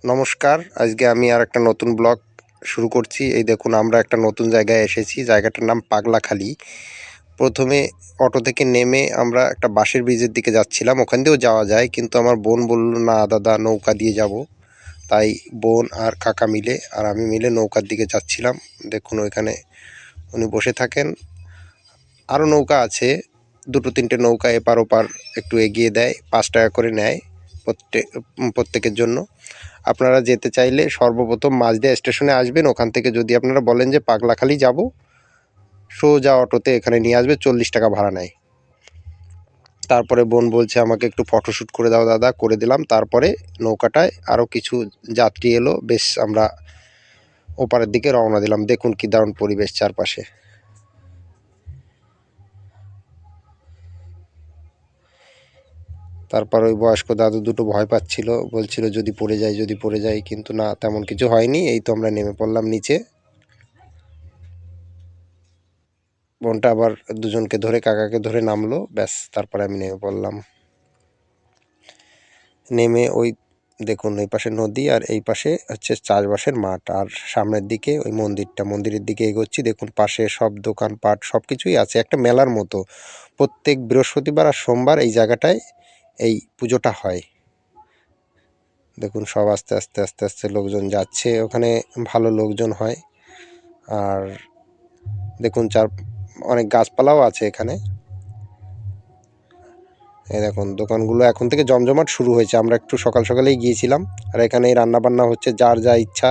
নমস্কার, আজকে আমি আর একটা নতুন ব্লগ শুরু করছি। এই দেখুন আমরা একটা নতুন জায়গায় এসেছি, জায়গাটার নাম পাগলাখালি। প্রথমে অটো থেকে নেমে আমরা একটা বাঁশের ব্রিজের দিকে যাচ্ছিলাম, ওখান দিয়েও যাওয়া যায়, কিন্তু আমার বোন বলল না দাদা নৌকা দিয়ে যাব। তাই বোন আর কাকা মিলে আর আমি মিলে নৌকার দিকে যাচ্ছিলাম। দেখুন ওইখানে উনি বসে থাকেন, আরও নৌকা আছে, দুটো তিনটে নৌকা এপার ওপার একটু এগিয়ে দেয়, 5 টাকা করে নেয় প্রত্যেকের জন্য। আপনারা যেতে চাইলে সর্বপ্রথম মাঝদিয়া স্টেশনে আসবেন, ওখান থেকে যদি আপনারা বলেন যে পাগলাখালি যাব, সোজা অটোতে এখানে নিয়ে আসবে, 40 টাকা ভাড়া নেয়। তারপরে বোন বলছে আমাকে একটু ফটোশ্যুট করে দাও দাদা, করে দিলাম। তারপরে নৌকাটায় আরও কিছু যাত্রী এলো, বেশ আমরা ওপারের দিকে রওনা দিলাম। দেখুন কি দারুণ পরিবেশ চারপাশে। তারপর ওই বয়স্ক দাদু দুটো ভয় পাচ্ছিল, বলছিল যদি পড়ে যায় যদি পড়ে যায়, কিন্তু না তেমন কিছু হয়নি। এই তো আমরা নেমে পড়লাম নিচে। বোনটা আবার দুজনকে ধরে কাকাকে ধরে নামলো, ব্যাস তারপরে আমি নেমে পড়লাম। নেমে ওই দেখুন এই পাশে নদী আর এই পাশে হচ্ছে চাষবাসের মাঠ, আর সামনের দিকে ওই মন্দিরের দিকে এগোচ্ছি। দেখুন পাশে সব দোকানপাট সব কিছুই আছে, একটা মেলার মতো। প্রত্যেক বৃহস্পতিবার আর সোমবার এই জায়গাটায় এই পুজোটা হয়। দেখুন সব আস্তে আস্তে আস্তে আস্তে লোকজন যাচ্ছে, ওখানে ভালো লোকজন হয়। আর দেখুন অনেক গাছপালাও আছে এখানে। এই দেখুন দোকানগুলো এখন থেকে জমজমাট শুরু হয়েছে, আমরা একটু সকাল সকালেই গিয়েছিলাম। আর এখানে রান্না বান্না হচ্ছে, যার যা ইচ্ছা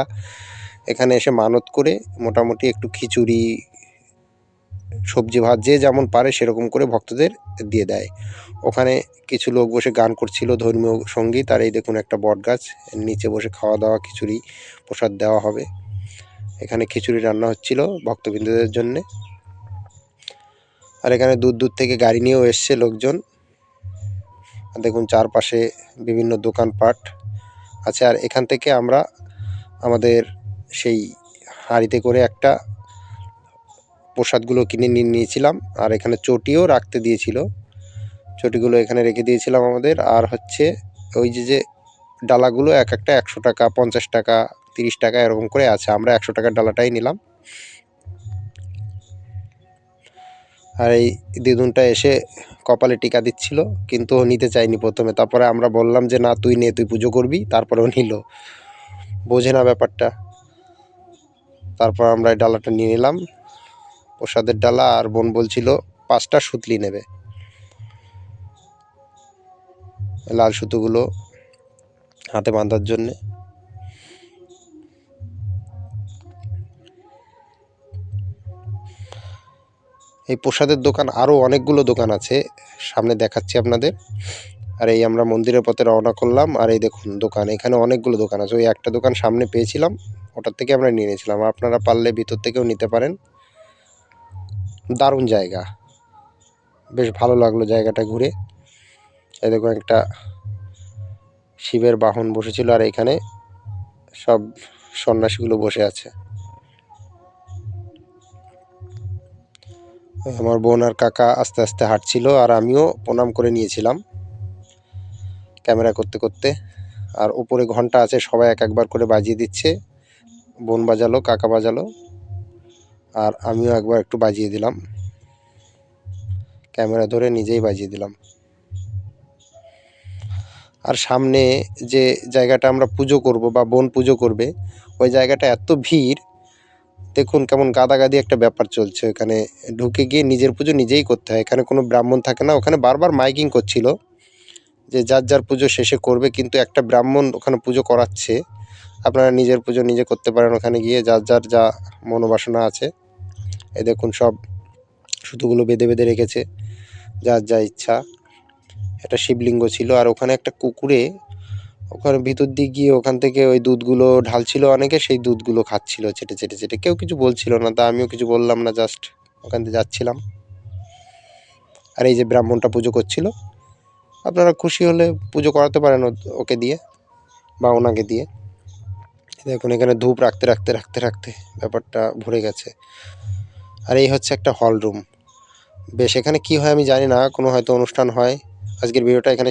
এখানে এসে মানত করে মোটামুটি একটু খিচুড়ি সবজি ভাত যে যেমন পারে সেরকম করে ভক্তদের দিয়ে দেয়। ওখানে কিছু লোক বসে গান করছিল, ধর্মীয় সঙ্গীত। আর এই দেখুন একটা বট গাছ, নিচে বসে খাওয়া দাওয়া খিচুড়ি প্রসাদ দেওয়া হবে। এখানে খিচুড়ি রান্না হচ্ছিল ভক্তবৃন্দদের জন্যে। আর এখানে দূর দূর থেকে গাড়ি নিয়েও এসছে লোকজন। দেখুন চারপাশে বিভিন্ন দোকানপাট আছে। আর এখান থেকে আমরা আমাদের সেই হাঁড়িতে করে একটা প্রসাদগুলো কিনে নিয়ে নিয়েছিলাম। আর এখানে চটিও রাখতে দিয়েছিল, চটিগুলো এখানে রেখে দিয়েছিলাম আমাদের। আর হচ্ছে ওই যে ডালাগুলো এক একটা 100 টাকা, 50 টাকা, 30 টাকা এরকম করে আছে। আমরা 100 টাকার ডালাটাই নিলাম। আর এই দিদুনটা এসে কপালে টিকা দিচ্ছিল, কিন্তু ও নিতে চায়নি প্রথমে। তারপরে আমরা বললাম যে না তুই নে, তুই পুজো করবি। তারপরে ও নিল, বোঝে না ব্যাপারটা। তারপর আমরা এই ডালাটা নিয়ে নিলাম, প্রসাদের ডালা। আর বোন বলছিল 5টা সুতলি নেবে, লাল সুতোগুলো হাতে বাঁধার জন্যে। এই প্রসাদের দোকান আরও অনেকগুলো দোকান আছে, সামনে দেখাচ্ছি আপনাদের। আর এই আমরা মন্দিরের পথে রওনা করলাম। আর এই দেখুন দোকান, এখানে অনেকগুলো দোকান আছে। ওই একটা দোকান সামনে পেয়েছিলাম, ওটার থেকে আমরা নিয়ে নিয়েছিলাম। আপনারা পারলে ভিতর থেকেও নিতে পারেন। দারুণ জায়গা, বেশ ভালো লাগলো জায়গাটা ঘুরে। এই দেখুন একটা শিবের বাহন বসেছিল, আর এখানে সব সন্ন্যাসীগুলো বসে আছে। আমার বোন আর কাকা আস্তে আস্তে হাঁটছিল, আর আমিও প্রণাম করে নিয়েছিলাম ক্যামেরা করতে করতে। আর উপরে ঘন্টা আছে, সবাই এক একবার করে বাজিয়ে দিচ্ছে। বোন বাজালো, কাকা বাজালো, আর আমিও একবার একটু বাজিয়ে দিলাম, ক্যামেরা ধরে নিজেই বাজিয়ে দিলাম। আর সামনে যে জায়গাটা আমরা পুজো করব বা বোন পুজো করবে, ওই জায়গাটা এত ভিড়, দেখুন কেমন গাদাগাদি একটা ব্যাপার চলছে। এখানে ঢুকে গিয়ে নিজের পুজো নিজেই করতে হয়, এখানে কোনো ব্রাহ্মণ থাকে না। ওখানে বারবার মাইকিং করছিল যে যার যার পুজো শেষে করবে, কিন্তু একটা ব্রাহ্মণ ওখানে পুজো করাচ্ছে। আপনারা নিজের পুজো নিজে করতে পারেন ওখানে গিয়ে, যার যার যা মনোবাসনা আছে। এই দেখুন সব সুতোগুলো বেঁধে বেঁধে রেখেছে, যার যা ইচ্ছা। একটা শিবলিঙ্গ ছিল, আর ওখানে একটা কুকুরে ওখানে ভিতর দিয়ে গিয়ে ওখান থেকে ওই দুধগুলো ঢালছিল অনেকে, সেই দুধগুলো খাচ্ছিল চেটে চেটে চেটে। কেউ কিছু বলছিল না, তা আমিও কিছু বললাম না, জাস্ট ওখান থেকে যাচ্ছিলাম। আর এই যে ব্রাহ্মণটা পুজো করছিল, আপনারা খুশি হলে পুজো করাতে পারেন ওকে দিয়ে বা ওনাকে দিয়ে। দেখুন এখানে ধূপ রাখতে রাখতে রাখতে রাখতে ব্যাপারটা ভরে গেছে। আর এই হচ্ছে একটা হল রুম। বেশ এখানে কি হয় আমি জানি না, কোনো হয়তো অনুষ্ঠান হয়। আজকের ভিডিওটা এখানে